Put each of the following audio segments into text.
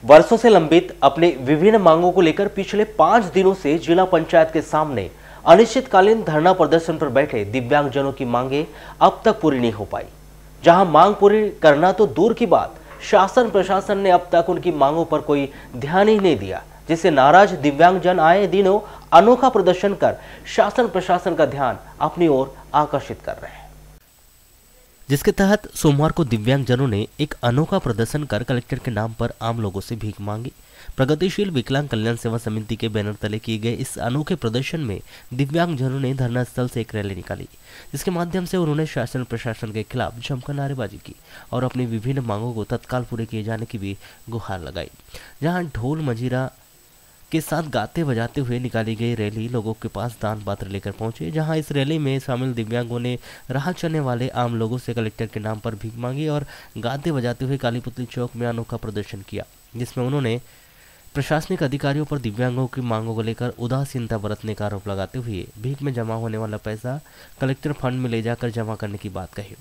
वर्षों से लंबित अपनी विभिन्न मांगों को लेकर पिछले 5 दिनों से जिला पंचायत के सामने अनिश्चितकालीन धरना प्रदर्शन पर बैठे दिव्यांगजनों की मांगे अब तक पूरी नहीं हो पाई। जहां मांग पूरी करना तो दूर की बात, शासन प्रशासन ने अब तक उनकी मांगों पर कोई ध्यान ही नहीं दिया, जिससे नाराज दिव्यांगजन आए दिनों अनोखा प्रदर्शन कर शासन प्रशासन का ध्यान अपनी ओर आकर्षित कर रहे हैं। जिसके तहत सोमवार को दिव्यांगजनों ने एक अनोखा प्रदर्शन कर कलेक्टर के नाम पर आम लोगों से भीख मांगी। प्रगतिशील विकलांग कल्याण सेवा समिति के बैनर तले किए गए इस अनोखे प्रदर्शन में दिव्यांगजनों ने धरना स्थल से एक रैली निकाली, जिसके माध्यम से उन्होंने शासन प्रशासन के खिलाफ जमकर नारेबाजी की और अपनी विभिन्न मांगों को तत्काल पूरे किए जाने की भी गुहार लगाई। जहां ढोल मजीरा के साथ गाते बजाते हुए निकाली गई रैली लोगों के पास दान पात्र लेकर पहुंचे। जहां इस रैली में शामिल दिव्यांगों ने राह चलने वाले आम लोगों से कलेक्टर के नाम पर भीख मांगी और गाते बजाते हुए काली पुतली चौक में अनोखा प्रदर्शन किया, जिसमें उन्होंने प्रशासनिक अधिकारियों पर दिव्यांगों की मांगों को लेकर उदासीनता बरतने का आरोप लगाते हुए भीख में जमा होने वाला पैसा कलेक्टर फंड में ले जाकर जमा करने की बात कही।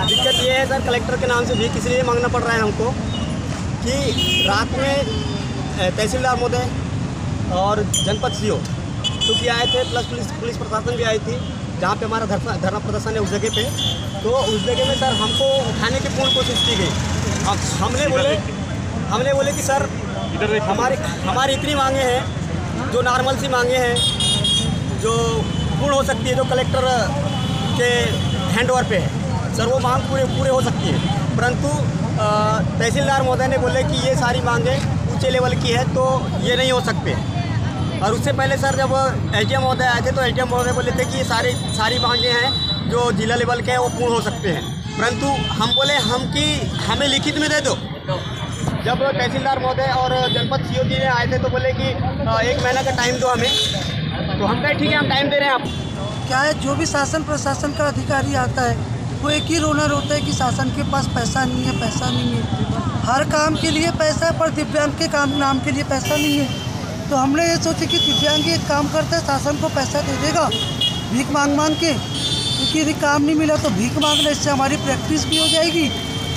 दिक्कत ये है सर, कलेक्टर के नाम से भीख इसलिए मांगना पड़ रहा है हमको कि रात में तहसीलदार महोदय और जनपद सीओ क्योंकि आए थे, प्लस पुलिस प्रशासन भी आई थी जहाँ पे हमारा धरना प्रदर्शन है उस जगह पे। तो उस जगह में सर हमको उठाने की पूर्ण कोशिश की गई। हमने बोले कि सर हमारी इतनी मांगे हैं जो नॉर्मल सी मांगे हैं जो पूर्ण हो सकती है, जो कलेक्टर के हैंड ओवर पे है सर, वो मांग पूरे हो सकती है। परंतु तहसीलदार महोदय ने बोले कि ये सारी मांगे ऊंचे लेवल की है तो ये नहीं हो सकते। और उससे पहले सर जब एसडीएम महोदय आए थे तो एसडीएम महोदय बोले थे कि ये सारी मांगे हैं जो जिला लेवल के हैं वो पूर्ण हो सकते हैं। परंतु हम बोले हमें लिखित में दे दो। जब तहसीलदार महोदय और जनपद सीओ जी ने आए थे तो बोले कि 1 महीना का टाइम दो हमें, तो हम कहे ठीक है हम टाइम दे रहे हैं। आप क्या है, जो भी शासन प्रशासन का अधिकारी आता है वो एक ही रोना रोता है कि शासन के पास पैसा नहीं है। हर काम के लिए पैसा है पर दिव्यांग के नाम के लिए पैसा नहीं है। तो हमने ये सोचे कि दिव्यांग एक काम करता है, शासन को पैसा दे देगा भीख मांग के, क्योंकि यदि काम नहीं मिला तो भीख मांगने, इससे हमारी प्रैक्टिस भी हो जाएगी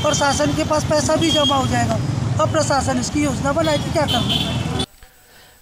और शासन के पास पैसा भी जमा हो जाएगा। अब प्रशासन इसकी योजना बनाई थी, क्या करना।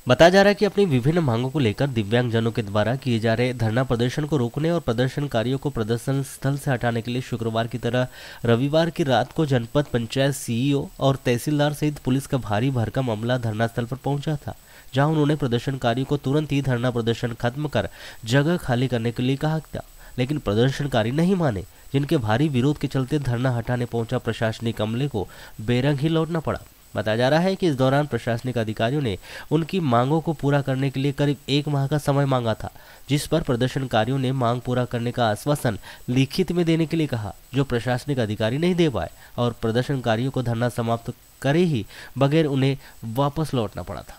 बताया जा रहा है कि अपनी विभिन्न मांगों को लेकर दिव्यांगजनों के द्वारा किए जा रहे धरना प्रदर्शन को रोकने और प्रदर्शनकारियों को प्रदर्शन स्थल से हटाने के लिए शुक्रवार की तरह रविवार की रात को जनपद पंचायत सीईओ और तहसीलदार सहित पुलिस का भारी भरकम अमला धरना स्थल पर पहुंचा था, जहां उन्होंने प्रदर्शनकारियों को तुरंत ही धरना प्रदर्शन खत्म कर जगह खाली करने के लिए कहा था, लेकिन प्रदर्शनकारी नहीं माने, जिनके भारी विरोध के चलते धरना हटाने पहुंचा प्रशासनिक अमले को बेरंग ही लौटना पड़ा। बताया जा रहा है कि इस दौरान प्रशासनिक अधिकारियों ने उनकी मांगों को पूरा करने के लिए करीब 1 माह का समय मांगा था, जिस पर प्रदर्शनकारियों ने मांग पूरा करने का आश्वासन लिखित में देने के लिए कहा, जो प्रशासनिक अधिकारी नहीं दे पाए और प्रदर्शनकारियों को धरना समाप्त करे ही बगैर उन्हें वापस लौटना पड़ा था।